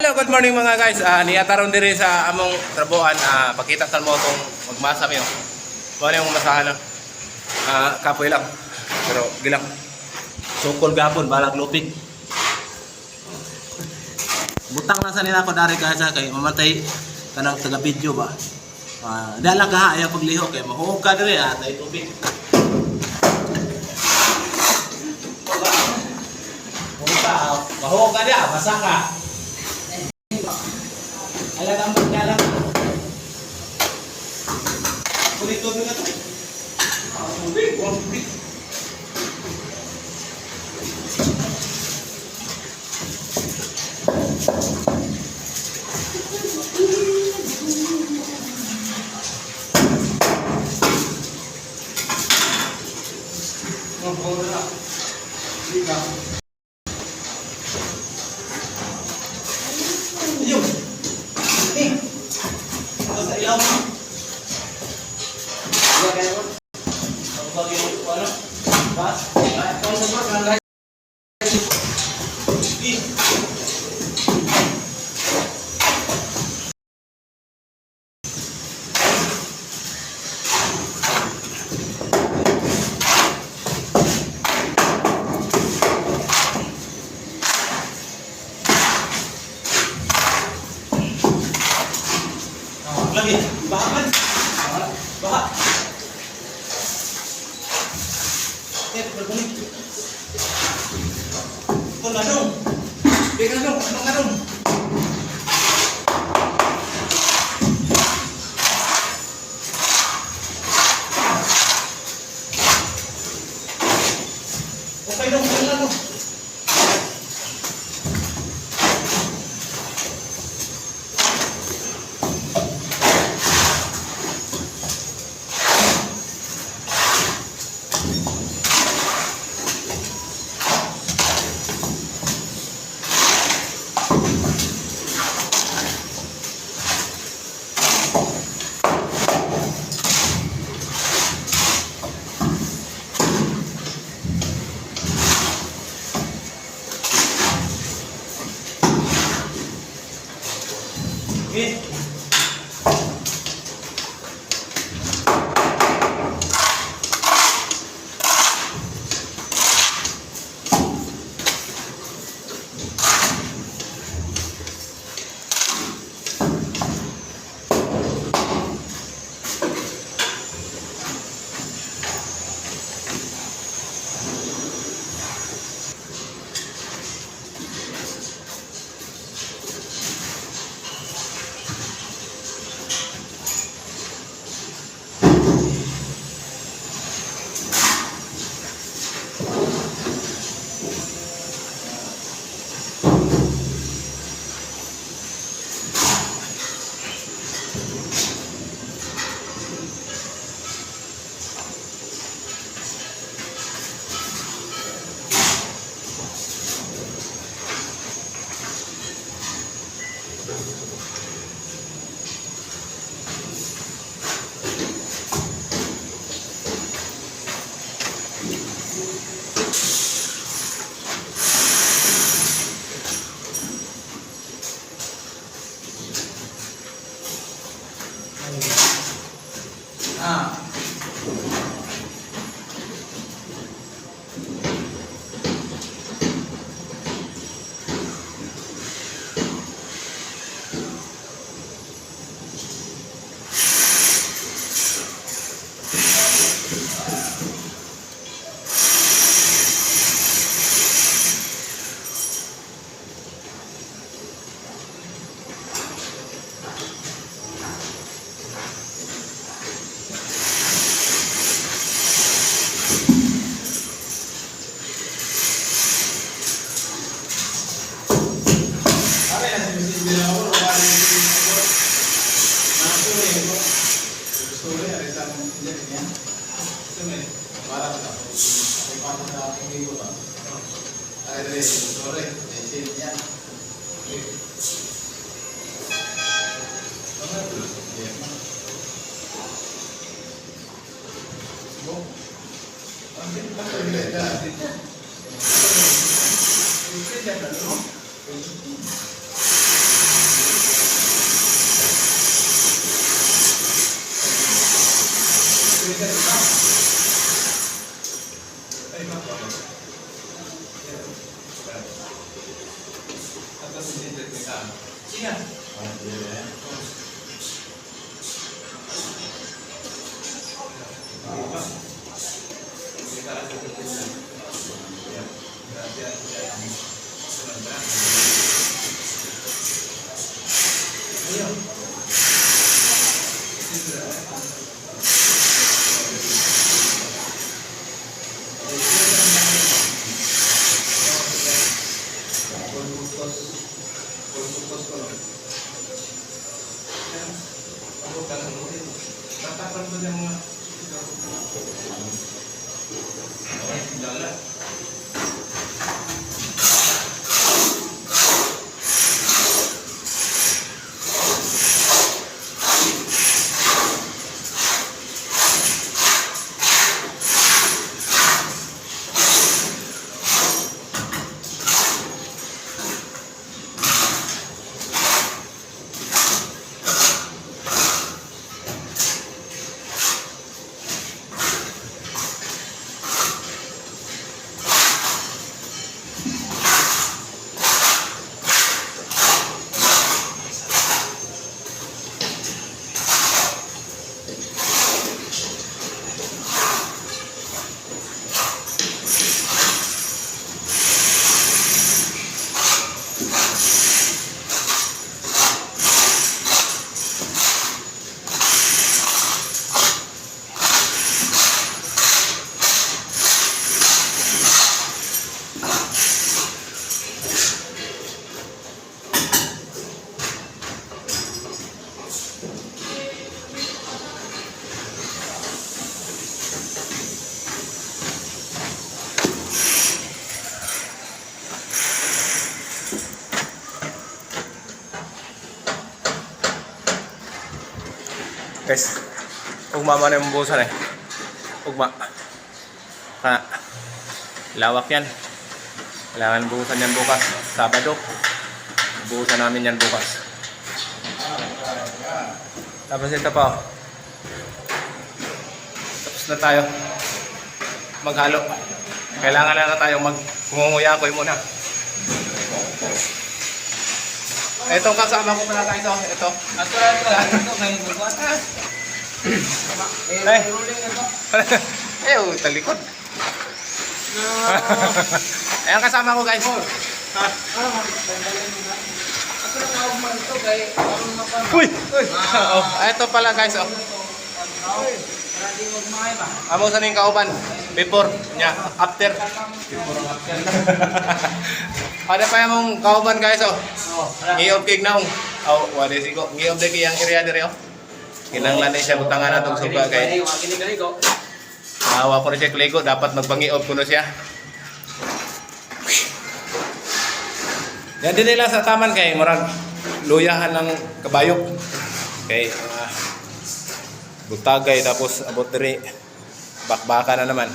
Hello, good morning mga guys. Niyataron diri sa among trabuhan. Pakita tal mo kung magmasa mi. Kuha yung masahan. Kapoy lang. Pero gilang. Sukol gapon, balag lupig. Butang na sa nila ko dari kaya kay mamatay kanang taga video ba. Dala ka ayaw pagliho kay mahuhog ka diri tay tubig. Mahuhog ka dia, basa ka. Alat ang magkalang. Kulit-tubig na ito. Tubig, buwang tubig. Lagi, bahan. Bahan. Berbalik. Pengadung. Pengadung, pengadung. Okay dong, pengadung. Okay. concentrate ko sa. Sige. Guys, ugma man yung busan eh. Ugma. Lawak yan. Kailangan buhusan yan bukas. Sabado. Buhusan namin yan bukas. Tapos ito pa. Tapos na tayo maghalo. Kailangan na tayo mag-kungunguyakoy muna. Itong kasama ko pala ito. Ito. Ito kayo bubuhat. Eh, talikod. Ayan kasama ko guys. Uy! Ito pala guys. Amo sa ning kauban. Before nya, after. Ada pa yung kauban guys. Ngiyop kig naong. Wala sigo. Ngiyop de kiyang area dire. Kinanglan siya butangan natong suga kay. Awa ko na siya kligo, dapat magpangi-off ko na siya. Yan din nila sa taman kay murag luyahan ng kabayok. Kay butagay tapos abot diri bakbaka na naman.